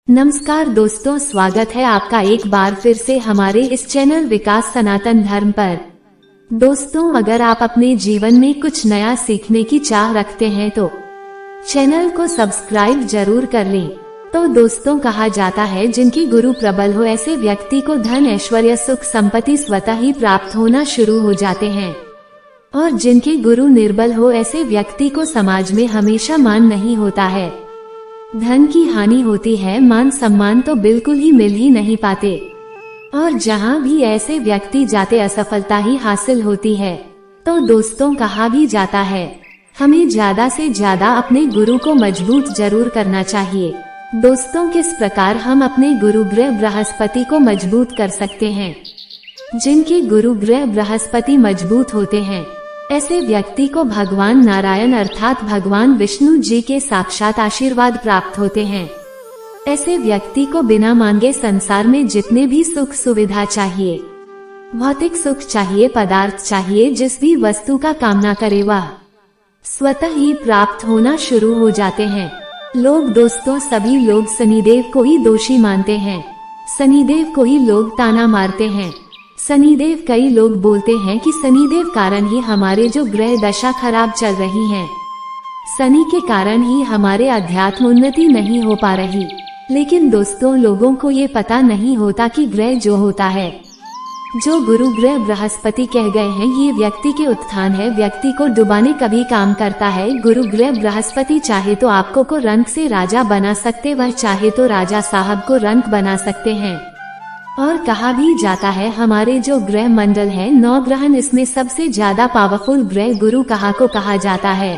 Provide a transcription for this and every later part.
नमस्कार दोस्तों, स्वागत है आपका एक बार फिर से हमारे इस चैनल विकास सनातन धर्म पर। दोस्तों, अगर आप अपने जीवन में कुछ नया सीखने की चाह रखते हैं तो चैनल को सब्सक्राइब जरूर कर लें। तो दोस्तों, कहा जाता है जिनकी गुरु प्रबल हो ऐसे व्यक्ति को धन, ऐश्वर्य, सुख, संपत्ति स्वतः ही प्राप्त होना शुरू हो जाते हैं, और जिनके गुरु निर्बल हो ऐसे व्यक्ति को समाज में हमेशा मान नहीं होता है। धन की हानि होती है, मान सम्मान तो बिल्कुल ही मिल ही नहीं पाते, और जहाँ भी ऐसे व्यक्ति जाते असफलता ही हासिल होती है। तो दोस्तों, कहा भी जाता है हमें ज्यादा से ज्यादा अपने गुरु को मजबूत जरूर करना चाहिए। दोस्तों, किस प्रकार हम अपने गुरु ग्रह बृहस्पति को मजबूत कर सकते हैं? जिनके गुरु ग्रह बृहस्पति मजबूत होते हैं ऐसे व्यक्ति को भगवान नारायण अर्थात भगवान विष्णु जी के साक्षात आशीर्वाद प्राप्त होते हैं। ऐसे व्यक्ति को बिना मांगे संसार में जितने भी सुख सुविधा चाहिए, भौतिक सुख चाहिए, पदार्थ चाहिए, जिस भी वस्तु का कामना करे वह स्वतः ही प्राप्त होना शुरू हो जाते हैं। दोस्तों, सभी लोग शनिदेव को ही दोषी मानते हैं, शनिदेव को ही लोग ताना मारते हैं। शनिदेव, कई लोग बोलते हैं कि शनिदेव कारण ही हमारे जो ग्रह दशा खराब चल रही है, शनि के कारण ही हमारे अध्यात्म उन्नति नहीं हो पा रही। लेकिन दोस्तों, लोगों को ये पता नहीं होता कि ग्रह जो होता है, जो गुरु ग्रह बृहस्पति कह गए हैं, ये व्यक्ति के उत्थान है, व्यक्ति को डुबाने का भी काम करता है। गुरु ग्रह बृहस्पति चाहे तो आपको को रंक से राजा बना सकते, वह चाहे तो राजा साहब को रंक बना सकते हैं। और कहा भी जाता है हमारे जो ग्रह मंडल है, 9 ग्रहण, इसमें सबसे ज्यादा पावरफुल ग्रह गुरु को कहा जाता है।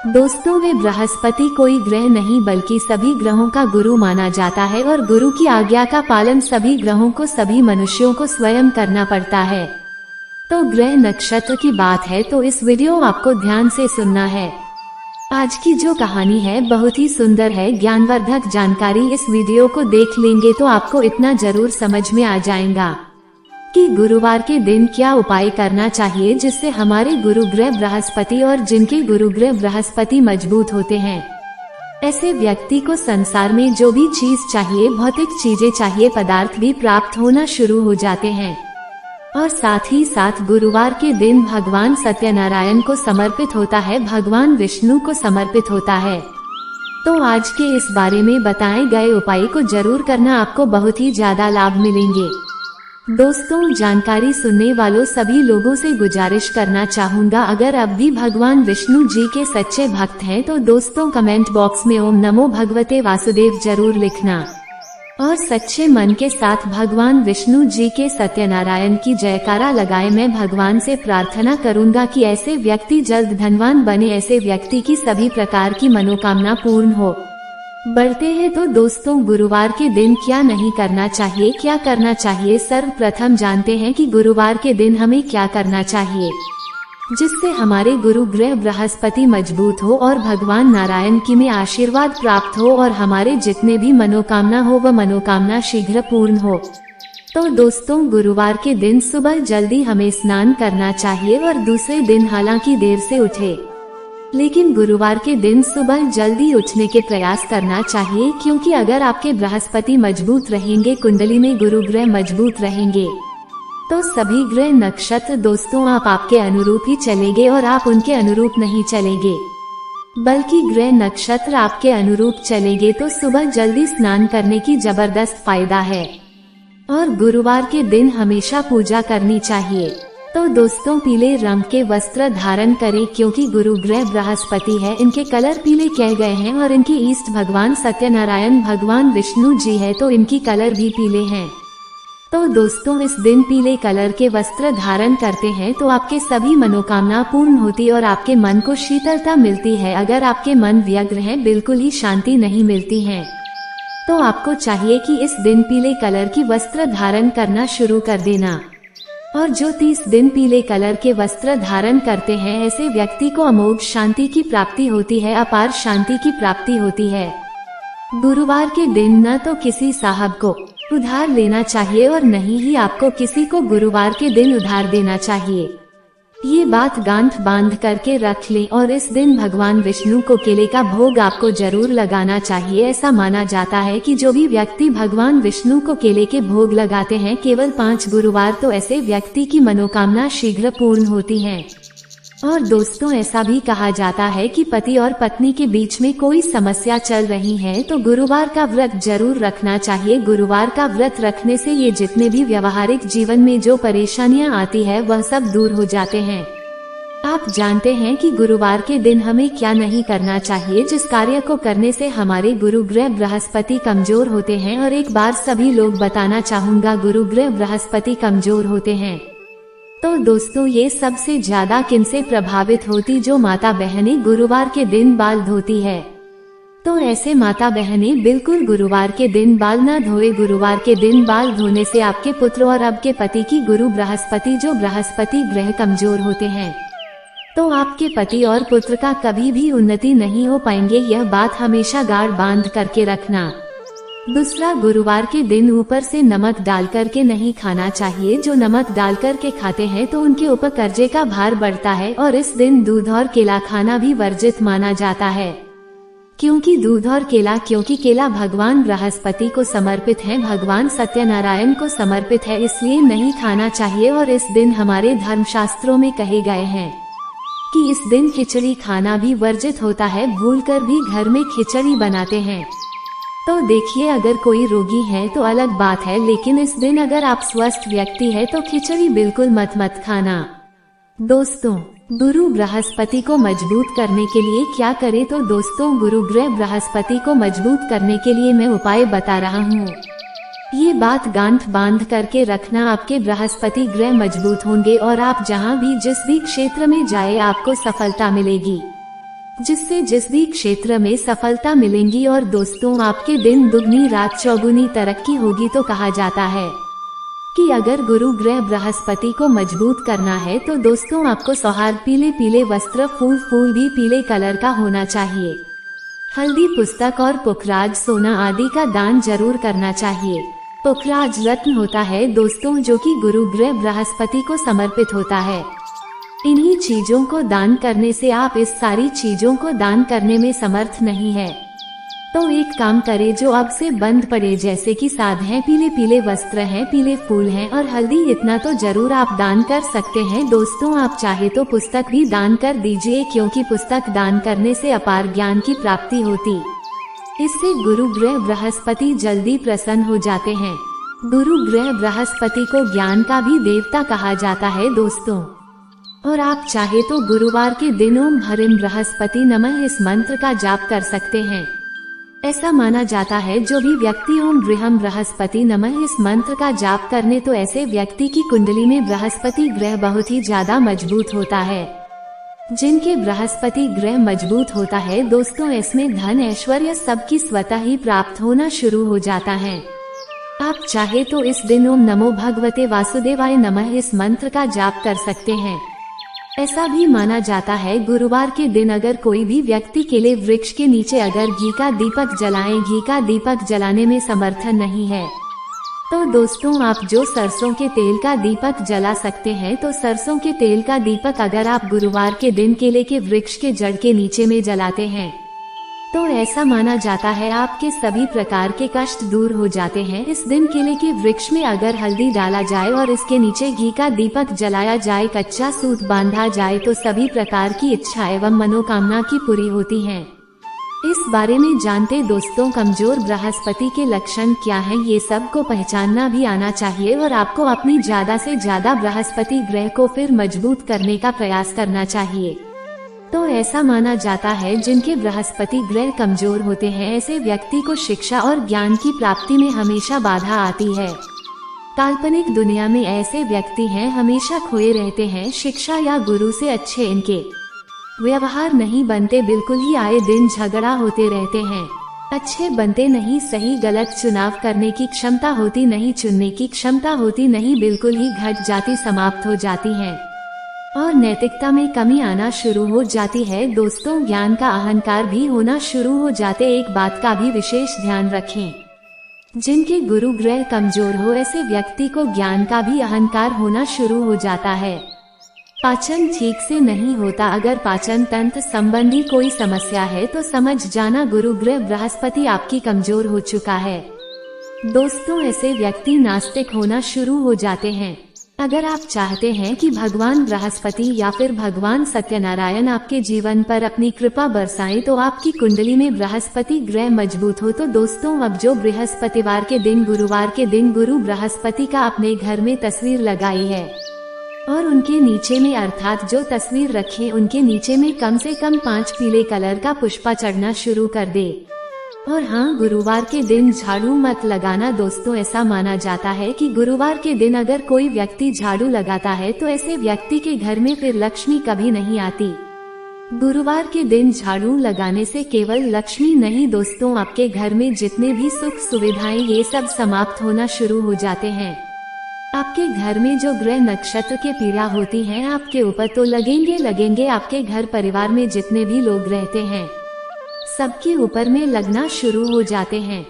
दोस्तों, वे बृहस्पति कोई ग्रह नहीं बल्कि सभी ग्रहों का गुरु माना जाता है, और गुरु की आज्ञा का पालन सभी ग्रहों को, सभी मनुष्यों को स्वयं करना पड़ता है। तो ग्रह नक्षत्र की बात है तो इस वीडियो आपको ध्यान से सुनना है। आज की जो कहानी है बहुत ही सुंदर है, ज्ञानवर्धक जानकारी। इस वीडियो को देख लेंगे तो आपको इतना जरूर समझ में आ जाएगा कि गुरुवार के दिन क्या उपाय करना चाहिए जिससे हमारे गुरु ग्रह बृहस्पति और जिनके गुरु ग्रह बृहस्पति मजबूत होते हैं ऐसे व्यक्ति को संसार में जो भी चीज चाहिए, भौतिक चीजें चाहिए, पदार्थ भी प्राप्त होना शुरू हो जाते हैं। और साथ ही साथ गुरुवार के दिन भगवान सत्यनारायण को समर्पित होता है, भगवान विष्णु को समर्पित होता है। तो आज के इस बारे में बताए गए उपाय को जरूर करना, आपको बहुत ही ज्यादा लाभ मिलेंगे। दोस्तों, जानकारी सुनने वालों सभी लोगों से गुजारिश करना चाहूँगा, अगर अब भी भगवान विष्णु जी के सच्चे भक्त हैं तो दोस्तों कमेंट बॉक्स में ओम नमो भगवते वासुदेव जरूर लिखना, और सच्चे मन के साथ भगवान विष्णु जी के सत्यनारायण की जयकारा लगाए। मैं भगवान से प्रार्थना करूंगा कि ऐसे व्यक्ति जल्द धनवान बने, ऐसे व्यक्ति की सभी प्रकार की मनोकामना पूर्ण हो। बढ़ते हैं तो दोस्तों, गुरुवार के दिन क्या नहीं करना चाहिए, क्या करना चाहिए। सर्वप्रथम जानते हैं कि गुरुवार के दिन हमें क्या करना चाहिए जिससे हमारे गुरु ग्रह बृहस्पति मजबूत हो और भगवान नारायण की में आशीर्वाद प्राप्त हो, और हमारे जितने भी मनोकामना हो वह मनोकामना शीघ्र पूर्ण हो। तो दोस्तों, गुरुवार के दिन सुबह जल्दी हमें स्नान करना चाहिए, और दूसरे दिन हालांकि देर से उठे, लेकिन गुरुवार के दिन सुबह जल्दी उठने के प्रयास करना चाहिए, क्योंकि अगर आपके बृहस्पति मजबूत रहेंगे, कुंडली में गुरु ग्रह मजबूत रहेंगे, तो सभी ग्रह नक्षत्र दोस्तों आप आपके अनुरूप ही चलेंगे, और आप उनके अनुरूप नहीं चलेंगे बल्कि ग्रह नक्षत्र आपके अनुरूप चलेंगे। तो सुबह जल्दी स्नान करने की जबरदस्त फायदा है, और गुरुवार के दिन हमेशा पूजा करनी चाहिए। तो दोस्तों, पीले रंग के वस्त्र धारण करें, क्योंकि गुरु ग्रह बृहस्पति है, इनके कलर पीले कहे गए हैं, और इनके ईष्ट भगवान सत्यनारायण भगवान विष्णु जी है, तो इनकी कलर भी पीले हैं। तो दोस्तों, इस दिन पीले कलर के वस्त्र धारण करते हैं तो आपके सभी मनोकामना पूर्ण होती और आपके मन को शीतलता मिलती है। अगर आपके मन व्यग्र है, बिल्कुल ही शांति नहीं मिलती है, तो आपको चाहिए कि इस दिन पीले कलर की वस्त्र धारण करना शुरू कर देना। और जो 30 दिन पीले कलर के वस्त्र धारण करते हैं ऐसे व्यक्ति को अमोघ शांति की प्राप्ति होती है, अपार शांति की प्राप्ति होती है। गुरुवार के दिन न तो किसी साहब को उधार लेना चाहिए, और नहीं ही आपको किसी को गुरुवार के दिन उधार देना चाहिए। ये बात गांठ बांध करके रख लें और इस दिन भगवान विष्णु को केले का भोग आपको जरूर लगाना चाहिए। ऐसा माना जाता है कि जो भी व्यक्ति भगवान विष्णु को केले के भोग लगाते हैं केवल 5 गुरुवार, तो ऐसे व्यक्ति की मनोकामना शीघ्र पूर्ण होती है। और दोस्तों, ऐसा भी कहा जाता है कि पति और पत्नी के बीच में कोई समस्या चल रही है तो गुरुवार का व्रत जरूर रखना चाहिए। गुरुवार का व्रत रखने से ये जितने भी व्यवहारिक जीवन में जो परेशानियां आती है वह सब दूर हो जाते हैं। आप जानते हैं कि गुरुवार के दिन हमें क्या नहीं करना चाहिए, जिस कार्य को करने से हमारे गुरु ग्रह बृहस्पति कमजोर होते हैं। और एक बार सभी लोग बताना चाहूँगा, गुरु ग्रह बृहस्पति कमजोर होते हैं तो दोस्तों ये सबसे ज्यादा किनसे प्रभावित होती, जो माता बहनें गुरुवार के दिन बाल धोती है। तो ऐसे माता बहनें बिल्कुल गुरुवार के दिन बाल न धोए। गुरुवार के दिन बाल धोने से आपके पुत्र और आपके पति की गुरु बृहस्पति, जो बृहस्पति ग्रह कमजोर होते हैं, तो आपके पति और पुत्र का कभी भी उन्नति नहीं हो पाएंगे। यह बात हमेशा गाढ़ बांध करके रखना। दूसरा, गुरुवार के दिन ऊपर से नमक डाल करके नहीं खाना चाहिए। जो नमक डाल करके खाते हैं तो उनके ऊपर कर्जे का भार बढ़ता है। और इस दिन दूध और केला खाना भी वर्जित माना जाता है। क्योंकि दूध और केला, क्योंकि केला भगवान बृहस्पति को समर्पित है, भगवान सत्यनारायण को समर्पित है, इसलिए नहीं खाना चाहिए। और इस दिन हमारे धर्मशास्त्रों में कहे गए हैं कि इस दिन खिचड़ी खाना भी वर्जित होता है। भूलकर भी घर में खिचड़ी बनाते हैं तो देखिए, अगर कोई रोगी है तो अलग बात है, लेकिन इस दिन अगर आप स्वस्थ व्यक्ति है तो खिचड़ी बिल्कुल मत खाना। दोस्तों, गुरु बृहस्पति को मजबूत करने के लिए क्या करें, तो दोस्तों गुरु ग्रह बृहस्पति को मजबूत करने के लिए मैं उपाय बता रहा हूँ। ये बात गांठ बांध करके रखना, आपके बृहस्पति ग्रह मजबूत होंगे और आप जहाँ भी जिस भी क्षेत्र में जाए आपको सफलता मिलेगी, जिससे जिस भी क्षेत्र में सफलता मिलेंगी। और दोस्तों, आपके दिन दुगनी रात चौगुनी तरक्की होगी। तो कहा जाता है कि अगर गुरु ग्रह बृहस्पति को मजबूत करना है तो दोस्तों आपको सौहार्द, पीले पीले वस्त्र, फूल भी पीले कलर का होना चाहिए, हल्दी, पुस्तक और पुखराज, सोना आदि का दान जरूर करना चाहिए। पुखराज रत्न होता है दोस्तों, जो कि गुरु ग्रह बृहस्पति को समर्पित होता है। इन्हीं चीजों को दान करने से, आप इस सारी चीजों को दान करने में समर्थ नहीं है तो एक काम करें जो अब से बंद पड़े, जैसे कि साध हैं, पीले पीले वस्त्र हैं, पीले फूल हैं और हल्दी, इतना तो जरूर आप दान कर सकते हैं। दोस्तों, आप चाहे तो पुस्तक भी दान कर दीजिए, क्योंकि पुस्तक दान करने से अपार ज्ञान की प्राप्ति होती। इससे गुरु ग्रह बृहस्पति जल्दी प्रसन्न हो जाते हैं। गुरु ग्रह बृहस्पति को ज्ञान का भी देवता कहा जाता है दोस्तों। और आप चाहे तो गुरुवार के दिन ओम ह्रीं बृहस्पति नमः इस मंत्र का जाप कर सकते हैं। ऐसा माना जाता है जो भी व्यक्ति ओम ह्रीं बृहस्पति नमः इस मंत्र का जाप करने, तो ऐसे व्यक्ति की कुंडली में बृहस्पति ग्रह बहुत ही ज्यादा मजबूत होता है। जिनके बृहस्पति ग्रह मजबूत होता है दोस्तों, इसमें धन ऐश्वर्य सबकी स्वतः ही प्राप्त होना शुरू हो जाता है। आप चाहे तो इस दिन ओम नमो भगवते वासुदेवाय नमः इस मंत्र का जाप कर सकते हैं। ऐसा भी माना जाता है गुरुवार के दिन अगर कोई भी व्यक्ति केले वृक्ष के नीचे अगर घी का दीपक जलाएं, घी का दीपक जलाने में समर्थन नहीं है तो दोस्तों आप जो सरसों के तेल का दीपक जला सकते हैं, तो सरसों के तेल का दीपक अगर आप गुरुवार के दिन केले के वृक्ष के जड़ के नीचे में जलाते हैं तो ऐसा माना जाता है आपके सभी प्रकार के कष्ट दूर हो जाते हैं। इस दिन केले के वृक्ष में अगर हल्दी डाला जाए और इसके नीचे घी का दीपक जलाया जाए, कच्चा सूत बांधा जाए, तो सभी प्रकार की इच्छा एवं मनोकामना की पूरी होती हैं। इस बारे में जानते दोस्तों, कमजोर बृहस्पति के लक्षण क्या हैं, ये सब को पहचानना भी आना चाहिए और आपको अपनी ज्यादा से ज्यादा बृहस्पति ग्रह को फिर मजबूत करने का प्रयास करना चाहिए। तो ऐसा माना जाता है जिनके बृहस्पति ग्रह कमजोर होते हैं, ऐसे व्यक्ति को शिक्षा और ज्ञान की प्राप्ति में हमेशा बाधा आती है। काल्पनिक दुनिया में ऐसे व्यक्ति हैं हमेशा खोए रहते हैं, शिक्षा या गुरु से अच्छे इनके व्यवहार नहीं बनते, बिल्कुल ही आए दिन झगड़ा होते रहते हैं, अच्छे बनते नहीं, सही गलत चुनाव करने की क्षमता होती नहीं, चुनने की क्षमता होती नहीं, बिल्कुल ही घट जाती, समाप्त हो जाती है और नैतिकता में कमी आना शुरू हो जाती है। दोस्तों ज्ञान का अहंकार भी होना शुरू हो जाते। एक बात का भी विशेष ध्यान रखें, जिनके गुरु ग्रह कमजोर हो ऐसे व्यक्ति को ज्ञान का भी अहंकार होना शुरू हो जाता है। पाचन ठीक से नहीं होता। अगर पाचन तंत्र संबंधी कोई समस्या है तो समझ जाना गुरु ग्रह बृहस्पति आपकी कमजोर हो चुका है। दोस्तों, ऐसे व्यक्ति नास्तिक होना शुरू हो जाते हैं। अगर आप चाहते हैं कि भगवान बृहस्पति या फिर भगवान सत्यनारायण आपके जीवन पर अपनी कृपा बरसाएं तो आपकी कुंडली में बृहस्पति ग्रह मजबूत हो। तो दोस्तों, अब जो बृहस्पतिवार के दिन गुरुवार के दिन गुरु बृहस्पति का अपने घर में तस्वीर लगाई है और उनके नीचे में अर्थात जो तस्वीर रखे उनके नीचे में कम से कम 5 पीले कलर का पुष्पा चढ़ना शुरू कर दे। और हाँ, गुरुवार के दिन झाड़ू मत लगाना। दोस्तों, ऐसा माना जाता है कि गुरुवार के दिन अगर कोई व्यक्ति झाड़ू लगाता है तो ऐसे व्यक्ति के घर में फिर लक्ष्मी कभी नहीं आती। गुरुवार के दिन झाड़ू लगाने से केवल लक्ष्मी नहीं दोस्तों, आपके घर में जितने भी सुख सुविधाएं ये सब समाप्त होना शुरू हो जाते हैं। आपके घर में जो ग्रह नक्षत्र के पीड़ा होती हैं आपके ऊपर तो लगेंगे। आपके घर परिवार में जितने भी लोग रहते हैं सबके ऊपर में लगना शुरू हो जाते हैं।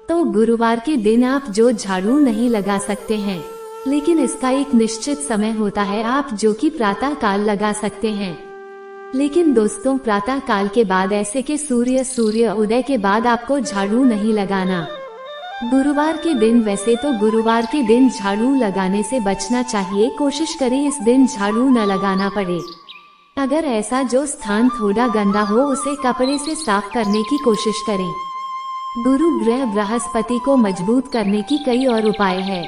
तो गुरुवार के दिन आप जो झाड़ू नहीं लगा सकते हैं, लेकिन इसका एक निश्चित समय होता है आप जो कि प्रातः काल लगा सकते हैं। लेकिन दोस्तों, प्रातः काल के बाद ऐसे के सूर्य उदय के बाद आपको झाड़ू नहीं लगाना गुरुवार के दिन। वैसे तो गुरुवार के दिन झाड़ू लगाने से बचना चाहिए, कोशिश करें इस दिन झाड़ू न लगाना पड़े। अगर ऐसा जो स्थान थोड़ा गंदा हो उसे कपड़े से साफ करने की कोशिश करें। गुरु ग्रह बृहस्पति को मजबूत करने की कई और उपाय है।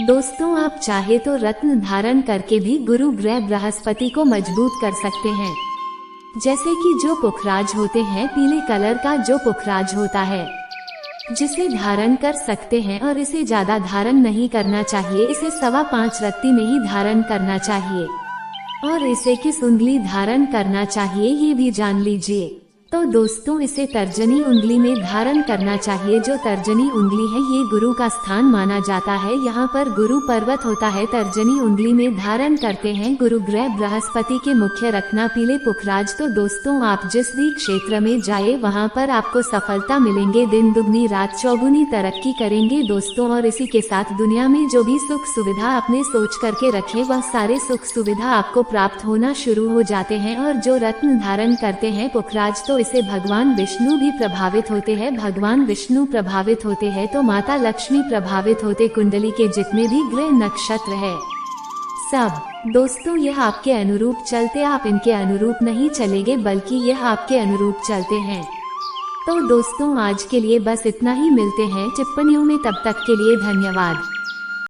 दोस्तों, आप चाहे तो रत्न धारण करके भी गुरु ग्रह बृहस्पति को मजबूत कर सकते हैं। जैसे कि जो पुखराज होते हैं, पीले कलर का जो पुखराज होता है जिसे धारण कर सकते हैं, और इसे ज्यादा धारण नहीं करना चाहिए। इसे 5.25 रत्ती में ही धारण करना चाहिए और इसे किस उंगली धारण करना चाहिए ये भी जान लीजिए। तो दोस्तों, इसे तर्जनी उंगली में धारण करना चाहिए। जो तर्जनी उंगली है ये गुरु का स्थान माना जाता है। यहाँ पर गुरु पर्वत होता है, तर्जनी उंगली में धारण करते हैं गुरु ग्रह बृहस्पति के मुख्य रखना पीले पुखराज। तो दोस्तों, आप जिस भी क्षेत्र में जाए वहाँ पर आपको सफलता मिलेंगे, दिन दुगनी रात चौगुनी तरक्की करेंगे दोस्तों। और इसी के साथ दुनिया में जो भी सुख सुविधा आपने सोच करके रखे वह सारे सुख सुविधा आपको प्राप्त होना शुरू हो जाते हैं। और जो रत्न धारण करते हैं पुखराज, तो इसे भगवान विष्णु भी प्रभावित होते हैं। भगवान विष्णु प्रभावित होते हैं तो माता लक्ष्मी प्रभावित होते। कुंडली के जितने भी ग्रह नक्षत्र है सब दोस्तों यह आपके अनुरूप चलते, आप इनके अनुरूप नहीं चलेंगे बल्कि यह आपके अनुरूप चलते हैं। तो दोस्तों, आज के लिए बस इतना ही। मिलते हैं टिप्पणियों में, तब तक के लिए धन्यवाद।